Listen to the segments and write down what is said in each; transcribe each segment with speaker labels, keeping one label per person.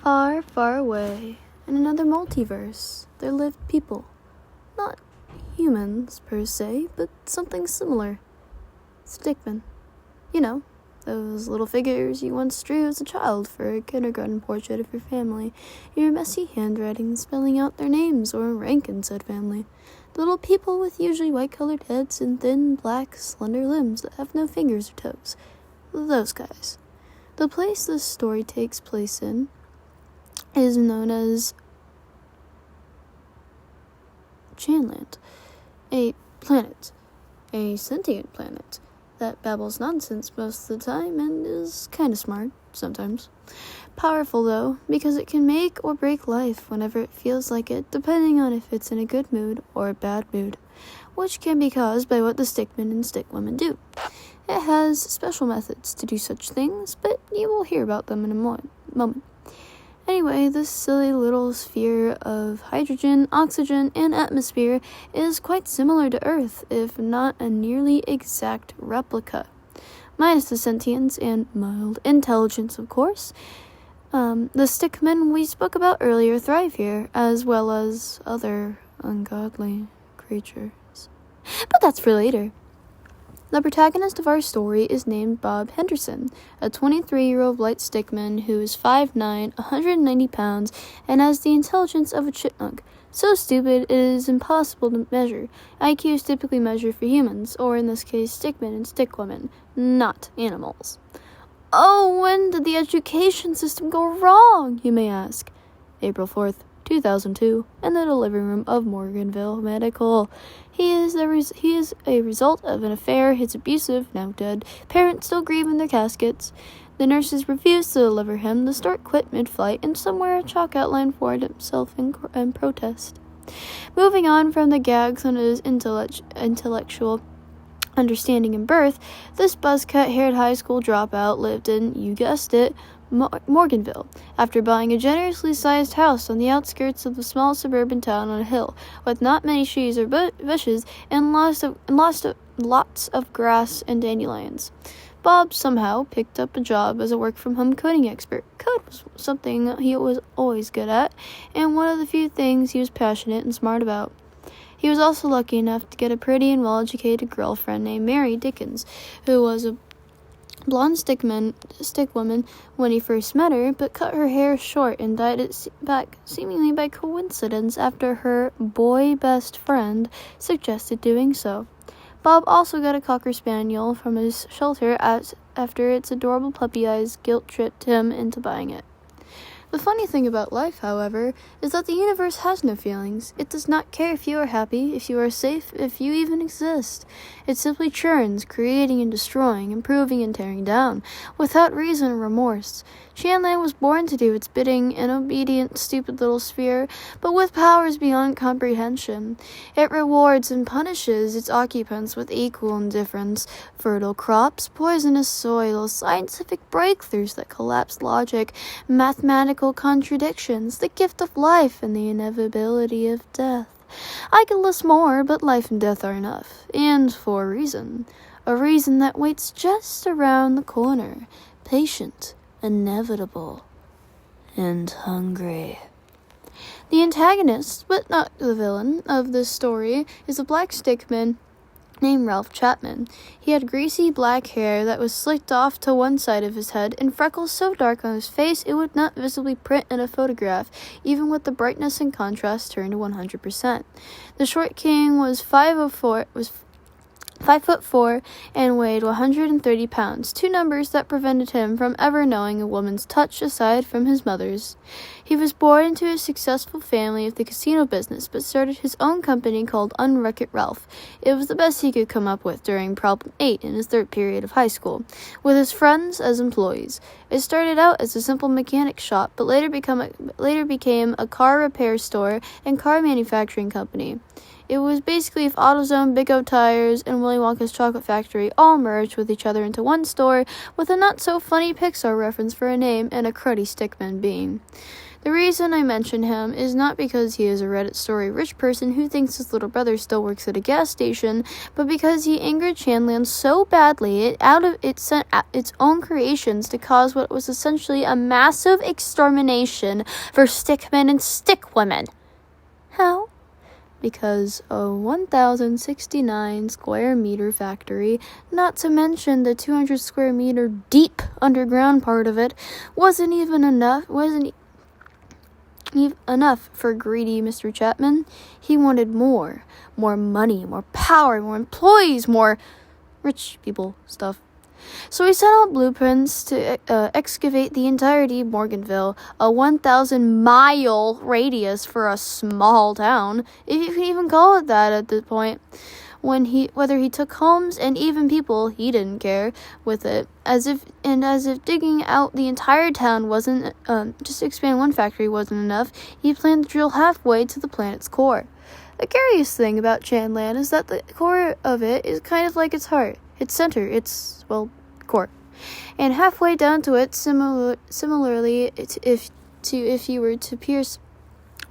Speaker 1: Far, far away, in another multiverse, there lived people. Not humans, per se, but something similar. Stickmen. You know, those little figures you once drew as a child for a kindergarten portrait of your family, your messy handwriting spelling out their names or rank in said family. The little people with usually white-colored heads and thin, black, slender limbs that have no fingers or toes. Those guys. The place this story takes place in is known as Chanland, a planet, a sentient planet that babbles nonsense most of the time and is kind of smart sometimes. Powerful though, because it can make or break life whenever it feels like it, depending on if it's in a good mood or a bad mood, which can be caused by what the stickmen and stickwomen do. It has special methods to do such things, but you will hear about them in a moment. Anyway, this silly little sphere of hydrogen, oxygen, and atmosphere is quite similar to Earth, if not a nearly exact replica. Minus the sentience and mild intelligence, of course. The stickmen we spoke about earlier thrive here, as well as other ungodly creatures. But that's for later. The protagonist of our story is named Bob Henderson, a 23-year-old light stickman who is 5'9", 190 pounds, and has the intelligence of a chipmunk. So stupid it is impossible to measure. IQ is typically measured for humans, or in this case, stickmen and stickwomen, not animals. Oh, when did the education system go wrong, you may ask? April 4th, 2002, in the delivery room of Morganville Medical. He is a result of an affair. His abusive, now dead, parents still grieve in their caskets. The nurses refused to deliver him. The stork quit mid-flight, and somewhere a chalk outline formed himself in protest. Moving on from the gags on his intellectual understanding in birth, this buzz-cut-haired high school dropout lived in, you guessed it, Morganville, after buying a generously sized house on the outskirts of the small suburban town on a hill, with not many trees or bushes and lots of grass and dandelions. Bob somehow picked up a job as a work-from-home coding expert. Code was something he was always good at, and one of the few things he was passionate and smart about. He was also lucky enough to get a pretty and well-educated girlfriend named Mary Dickens, who was a blonde stickwoman when he first met her, but cut her hair short and dyed it back seemingly by coincidence after her boy best friend suggested doing so. Bob also got a Cocker Spaniel from his shelter after its adorable puppy eyes guilt-tripped him into buying it. The funny thing about life, however, is that the universe has no feelings. It does not care if you are happy, if you are safe, if you even exist. It simply churns, creating and destroying, improving and tearing down, without reason or remorse. Chanland was born to do its bidding, an obedient, stupid little sphere, but with powers beyond comprehension. It rewards and punishes its occupants with equal indifference. Fertile crops, poisonous soil, scientific breakthroughs that collapse logic, mathematical contradictions, the gift of life, and the inevitability of death. I could list more, but life and death are enough, and for a reason that waits just around the corner, patient, inevitable, and hungry. The antagonist, but not the villain, of this story is a black stickman named Ralph Chapman. He had greasy black hair that was slicked off to one side of his head and freckles so dark on his face it would not visibly print in a photograph, even with the brightness and contrast turned to 100%. The short king was 5'4" and weighed 130 pounds, two numbers that prevented him from ever knowing a woman's touch aside from his mother's. He was born into a successful family of the casino business, but started his own company called Unwreck-It Ralph. It was the best he could come up with during Problem 8 in his third period of high school, with his friends as employees. It started out as a simple mechanic shop, but later became a car repair store and car manufacturing company. It was basically if AutoZone, Big O Tires, and Willy Wonka's Chocolate Factory all merged with each other into one store, with a not-so-funny Pixar reference for a name and a cruddy stickman being. The reason I mention him is not because he is a Reddit story rich person who thinks his little brother still works at a gas station, but because he angered Chanland so badly it sent its own creations to cause what was essentially a massive extermination for stickmen and stickwomen. How? Because a 1,069 square meter factory, not to mention the 200 square meter deep underground part of it, wasn't enough for greedy Mr. Chapman. He wanted more money, more power, more employees, more rich people stuff. So he set out blueprints to excavate the entirety of Morganville, a 1,000-mile radius for a small town, if you can even call it that at this point. Whether he took homes and even people, he didn't care with it. As if digging out the entire town wasn't just to expand one factory wasn't enough, he planned to drill halfway to the planet's core. The curious thing about Chanland is that the core of it is kind of like its heart, its center, its core, and halfway down to it. Similarly, if you were to pierce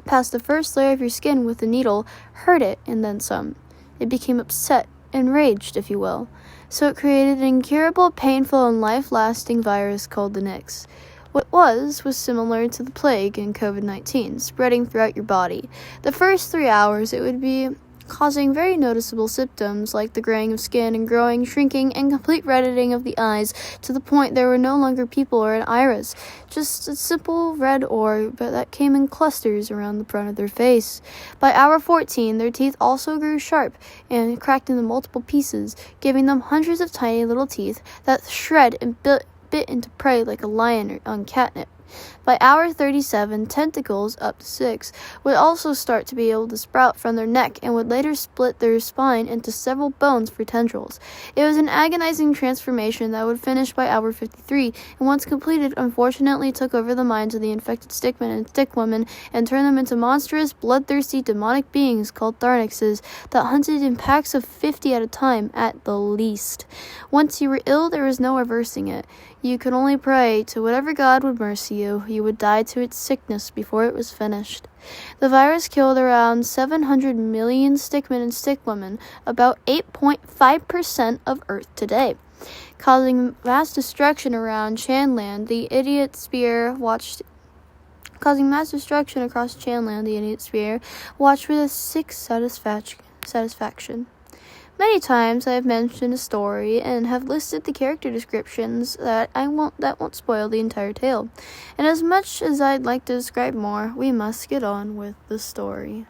Speaker 1: past the first layer of your skin with a needle, hurt it and then some. It became upset, enraged, if you will. So it created an incurable, painful, and life-lasting virus called the Nix. What was similar to the plague in COVID-19, spreading throughout your body. The first 3 hours, it would be causing very noticeable symptoms like the graying of skin and growing, shrinking, and complete reddening of the eyes to the point there were no longer pupil or an iris, just a simple red orb that came in clusters around the front of their face. By hour 14, their teeth also grew sharp and cracked into multiple pieces, giving them hundreds of tiny little teeth that shred and bit into prey like a lion on catnip. By hour 37, tentacles, up to 6, would also start to be able to sprout from their neck and would later split their spine into several bones for tendrils. It was an agonizing transformation that would finish by hour 53, and once completed, unfortunately took over the minds of the infected stickmen and stickwomen and turned them into monstrous, bloodthirsty, demonic beings called Tharnixes that hunted in packs of 50 at a time, at the least. Once you were ill, there was no reversing it. You could only pray to whatever God would mercy you. You would die to its sickness before it was finished. The virus killed around 700 million stickmen and stickwomen, about 8.5% of Earth today. Causing mass destruction around Chanland, the idiot spear watched with a sick satisfaction. Many times I have mentioned a story and have listed the character descriptions that won't spoil the entire tale. And as much as I'd like to describe more, we must get on with the story.